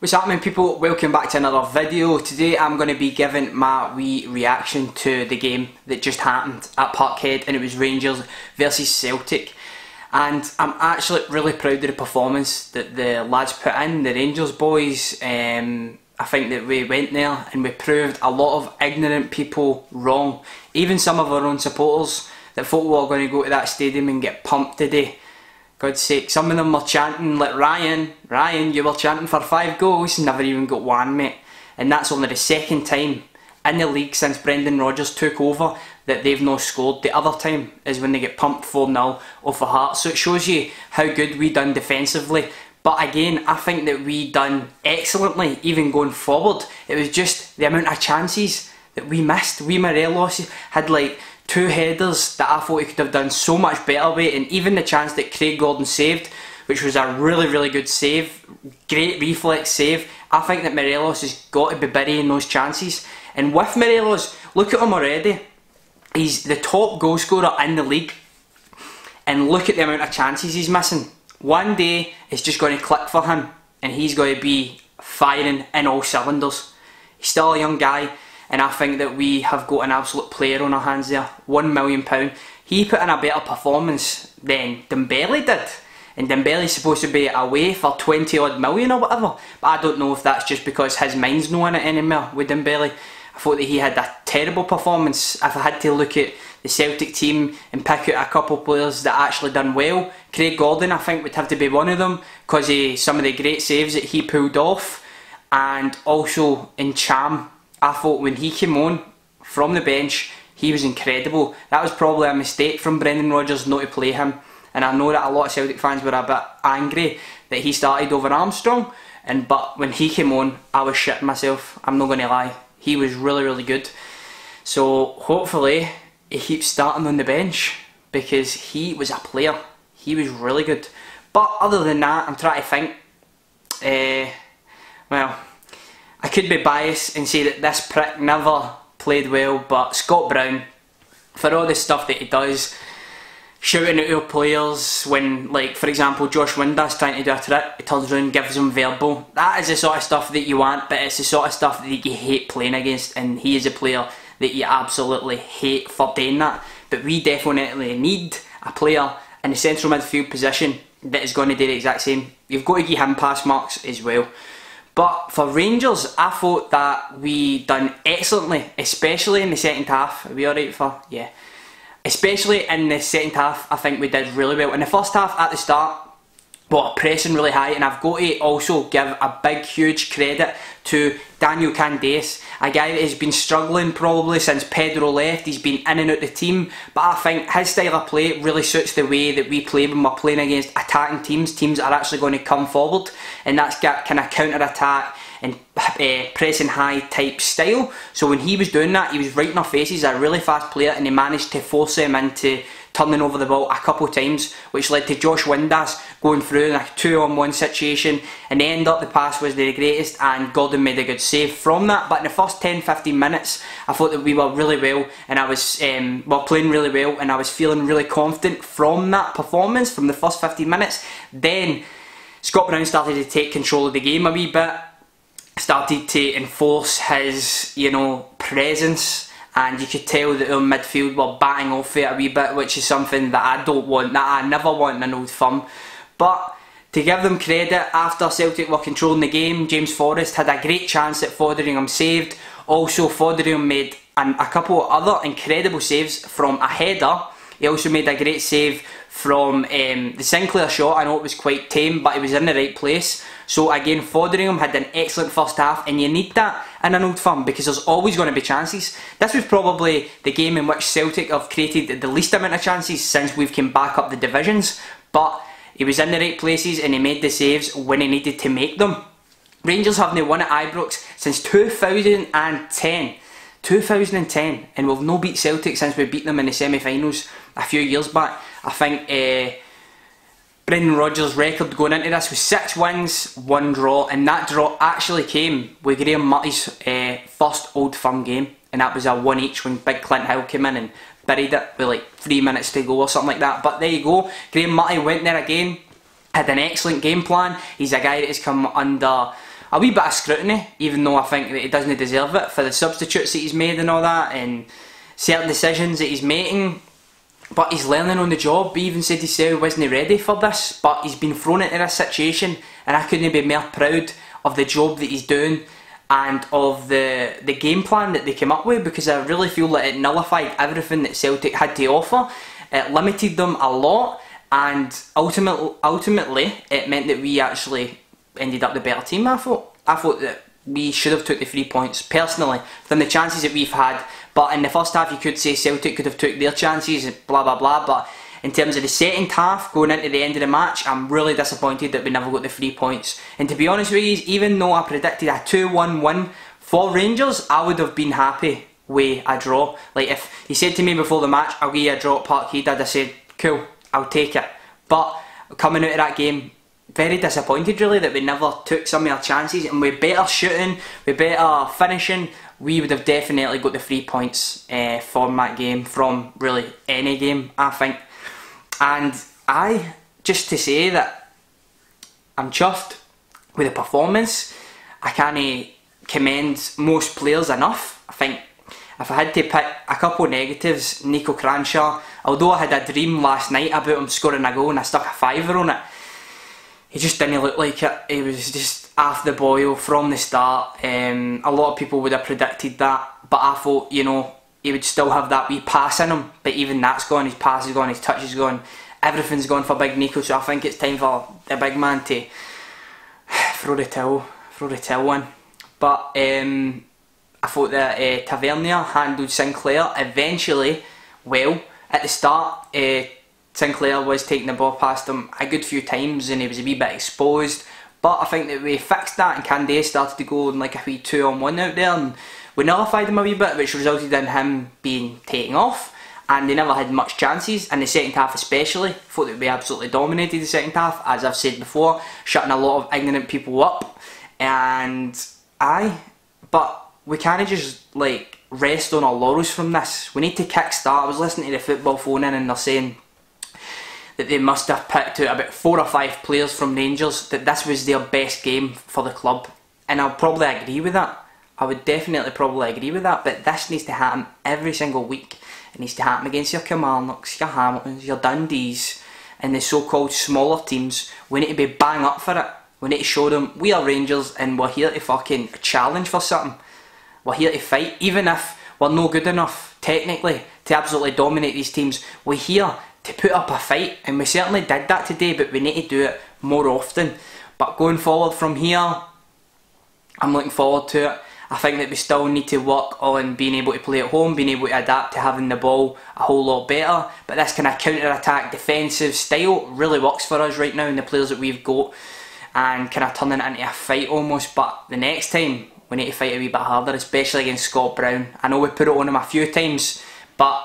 What's happening, people? Welcome back to another video. Today I'm going to be giving my wee reaction to the game that just happened at Parkhead, and it was Rangers versus Celtic. And I'm actually really proud of the performance that the lads put in, the Rangers boys. I think that we went there and we proved a lot of ignorant people wrong. Even some of our own supporters that thought we were going to go to that stadium and get pumped today. God's sake, some of them were chanting like Ryan, you were chanting for 5 goals, never even got one, mate. And that's only the second time in the league since Brendan Rodgers took over that they've not scored. The other time is when they get pumped 4-0 off the Hearts. So it shows you how good we done defensively. But again, I think that we done excellently, even going forward. It was just the amount of chances that we missed. We Morelos had like 2 headers that I thought he could have done so much better with, and even the chance that Craig Gordon saved, which was a really good save, great reflex save. I think that Morelos has got to be burying those chances. And with Morelos, look at him already. He's the top goal scorer in the league, and look at the amount of chances he's missing. One day it's just going to click for him and he's going to be firing in all cylinders. He's still a young guy, and I think that we have got an absolute player on our hands there. £1 million. He put in a better performance than Dembele did. And Dembele's supposed to be away for 20 odd million or whatever. But I don't know if that's just because his mind's not in it anymore with Dembele. I thought that he had a terrible performance. If I had to look at the Celtic team and pick out a couple of players that actually done well, Craig Gordon I think would have to be one of them because of some of the great saves that he pulled off. And also in Cham, I thought when he came on from the bench, he was incredible. That was probably a mistake from Brendan Rodgers not to play him. And I know that a lot of Celtic fans were a bit angry that he started over Armstrong. But when he came on, I was shitting myself. I'm not going to lie. He was really good. So hopefully he keeps starting on the bench because he was a player. He was really good. But other than that, I'm trying to think. Well, I could be biased and say that this prick never played well, but Scott Brown, for all the stuff that he does, shouting at our players when, like, for example, Josh Windass trying to do a trick, he turns around and gives him verbal. That is the sort of stuff that you want, but it's the sort of stuff that you hate playing against, and he is a player that you absolutely hate for doing that. But we definitely need a player in the central midfield position that is going to do the exact same. You've got to give him pass marks as well. But for Rangers, I thought that we done excellently, especially in the second half. Are we alright for? Yeah. Especially in the second half, I think we did really well. In the first half, at the start, pressing really high, and I've got to also give a big, huge credit to Daniel Candeias, a guy that has been struggling probably since Pedro left. He's been in and out the team, but I think his style of play really suits the way that we play when we're playing against attacking teams that are actually going to come forward, and that's got kind of counter-attack and pressing high type style. So when he was doing that, he was right in our faces. He's a really fast player, and he managed to force him into turning over the ball a couple of times, which led to Josh Windass going through in a 2-on-1 situation, and the end up the pass was the greatest, and Gordon made a good save from that. But in the first 10-15 minutes, I thought that we were really well, and I was playing really well, and I was feeling really confident from that performance from the first 15 minutes. Then Scott Brown started to take control of the game a wee bit, started to enforce his, presence, and you could tell that our midfield were batting off it a wee bit, which is something that I don't want, that I never want in an Old Firm. But to give them credit, after Celtic were controlling the game, James Forrest had a great chance that Fotheringham saved. Also, Fotheringham made a couple of other incredible saves from a header. He also made a great save from the Sinclair shot. I know it was quite tame, but it was in the right place. So again, Fotheringham had an excellent first half, and you need that in an Old Firm because there's always going to be chances. This was probably the game in which Celtic have created the least amount of chances since we've come back up the divisions, but he was in the right places and he made the saves when he needed to make them. Rangers haven't won at Ibrox since 2010. 2010, and we've no beat Celtic since we beat them in the semi-finals a few years back. I think Brendan Rodgers' record going into this was 6 wins, 1 draw, and that draw actually came with Graham Murty's first Old Firm game, and that was a 1 each when Big Clint Hill came in and buried it with like 3 minutes to go or something like that. But there you go, Graham Murty went there again, had an excellent game plan. He's a guy that has come under a wee bit of scrutiny, even though I think that he doesn't deserve it for the substitutes that he's made and all that, and certain decisions that he's making. But he's learning on the job. He even said he wasn't ready for this, but he's been thrown into this situation, and I couldn't be more proud of the job that he's doing and of the game plan that they came up with, because I really feel that it nullified everything that Celtic had to offer. It limited them a lot, and ultimately it meant that we actually ended up the better team. I thought that we should have took the 3 points personally from the chances that we've had. But in the first half you could say Celtic could have took their chances and blah blah blah, but in terms of the second half going into the end of the match, I'm really disappointed that we never got the 3 points. And to be honest with you, even though I predicted a 2-1 win for Rangers, I would have been happy with a draw. Like, if he said to me before the match, I'll give you a draw at Parkhead, I'd have said, cool, I'll take it. But coming out of that game, very disappointed really that we never took some of our chances, and with better shooting, with better finishing, we would have definitely got the 3 points from that game, from really any game, I think. And just to say that I'm chuffed with the performance. I can't commend most players enough. I think if I had to pick a couple of negatives, Nico Cranshaw, although I had a dream last night about him scoring a goal and I stuck a fiver on it, he just didn't look like it. He was just off the boil from the start. A lot of people would have predicted that, but I thought, you know, he would still have that wee pass in him, but even that's gone, his pass is gone, his touch is gone, everything's gone for Big Nico, so I think it's time for the big man to throw the towel in. But I thought that Tavernier handled Sinclair eventually well. At the start, Sinclair was taking the ball past him a good few times and he was a wee bit exposed, but I think that we fixed that and Candé started to go in like a wee 2-on-1 out there, and we nullified him a wee bit, which resulted in him being taken off, and they never had much chances in the second half especially. Thought that we absolutely dominated the second half, as I've said before, shutting a lot of ignorant people up, but we can't just like rest on our laurels from this. We need to kick-start. I was listening to the Football Phone In and they're saying that they must have picked out about 4 or 5 players from Rangers, that this was their best game for the club, and I'll probably agree with that. I would definitely probably agree with that, but this needs to happen every single week. It needs to happen against your Kilmarnocks, your Hamiltons, your Dundees, and the so-called smaller teams. We need to be bang up for it. We need to show them we are Rangers and we're here to fucking challenge for something. We're here to fight, even if we're no good enough technically to absolutely dominate these teams. We're here to put up a fight, and we certainly did that today, but we need to do it more often. But going forward from here, I'm looking forward to it. I think that we still need to work on being able to play at home, being able to adapt to having the ball a whole lot better. But this kind of counter-attack defensive style really works for us right now, and the players that we've got, and kind of turning it into a fight almost. But the next time we need to fight a wee bit harder, especially against Scott Brown. I know we put it on him a few times, but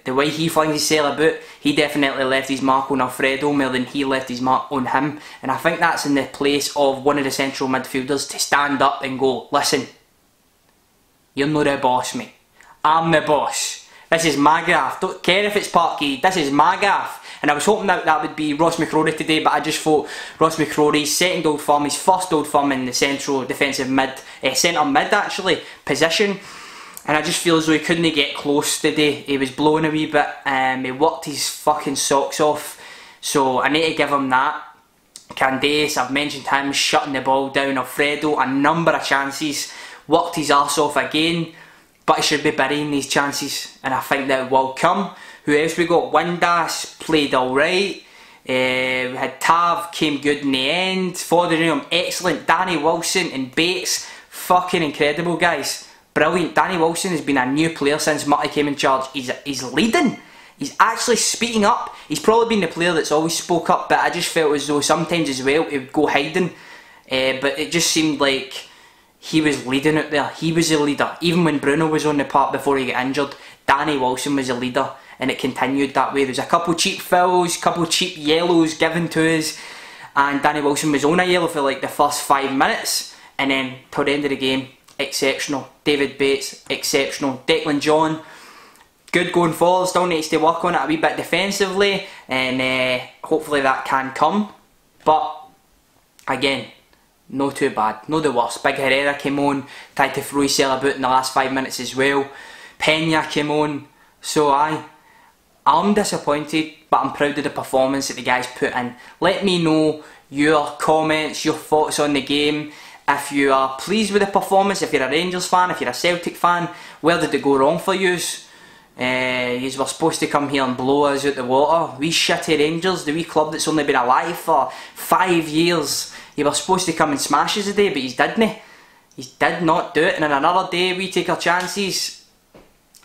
the way he flings his sail about, he definitely left his mark on Alfredo more than he left his mark on him. And I think that's in the place of one of the central midfielders to stand up and go, listen, you're not the boss, mate. I'm the boss. This is my gaff. Don't care if it's Parkhead. This is my gaff. And I was hoping that that would be Ross McCrory today, but I just thought Ross McCrory's second Old Firm, his first Old Firm in the central defensive mid, centre mid actually, position. And I just feel as though he couldn't get close today. He was blowing a wee bit. He worked his fucking socks off. So I need to give him that. Candé, I've mentioned him, shutting the ball down. Alfredo, a number of chances. Worked his arse off again. But he should be burying these chances. And I think that will come. Who else we got? Windass played alright. We had Tav, came good in the end. Foderingham, excellent. Danny Wilson and Bates, fucking incredible guys. Brilliant. Danny Wilson has been a new player since Murty came in charge. He's leading. He's actually speaking up. He's probably been the player that's always spoke up, but I just felt as though sometimes as well he would go hiding. But it just seemed like he was leading out there. He was the leader. Even when Bruno was on the park before he got injured, Danny Wilson was the leader, and it continued that way. There was a couple cheap fouls, couple cheap yellows given to us, and Danny Wilson was on a yellow for like the first 5 minutes, and then till the end of the game, exceptional. David Bates, exceptional. Declan John, good going forward, still needs to work on it a wee bit defensively, and hopefully that can come. But again, no too bad, no the worst. Big Herrera came on, tried to throw himself about in the last 5 minutes as well. Pena came on, so I'm disappointed, but I'm proud of the performance that the guys put in. Let me know your comments, your thoughts on the game. If you are pleased with the performance, if you're a Rangers fan, if you're a Celtic fan, where did it go wrong for yous? Yous were supposed to come here and blow us out the water. We shitty Rangers, the wee club that's only been alive for 5 years. You were supposed to come and smash us today, but you didn't. You did not do it, and in another day we take our chances.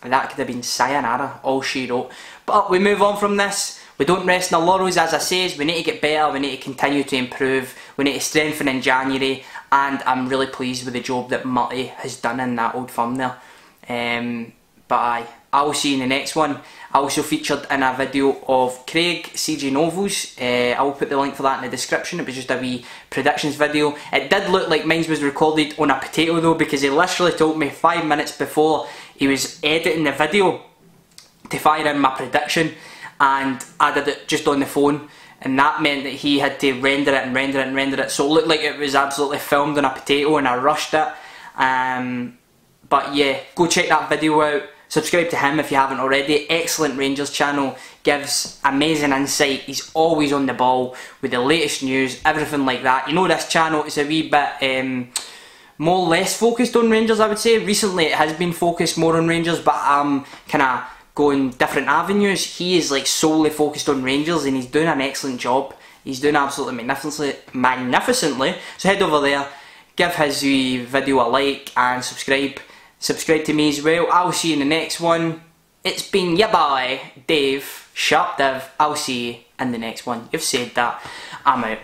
That could have been sayonara, all she wrote. But we move on from this. We don't rest in our laurels, as I says. We need to get better, we need to continue to improve, we need to strengthen in January, and I'm really pleased with the job that Murty has done in that Old Firm there. But I will see you in the next one. I also featured in a video of Craig CJ Novels. I will put the link for that in the description. It was just a wee predictions video. It did look like mine was recorded on a potato though, because he literally told me 5 minutes before he was editing the video to fire in my prediction, and I did it just on the phone, and that meant that he had to render it and render it and render it, so it looked like it was absolutely filmed on a potato, and I rushed it. But yeah, go check that video out. Subscribe to him if you haven't already. Excellent Rangers channel, gives amazing insight. He's always on the ball with the latest news, everything like that. You know, this channel is a wee bit more less focused on Rangers, I would say. Recently it has been focused more on Rangers, but I'm kind of going different avenues. He is like solely focused on Rangers, and he's doing an excellent job. He's doing absolutely magnificently. So head over there, give his video a like, and subscribe. Subscribe to me as well. I'll see you in the next one. It's been your boy, Dave, SharpDiv. I'll see you in the next one. You've said that. I'm out.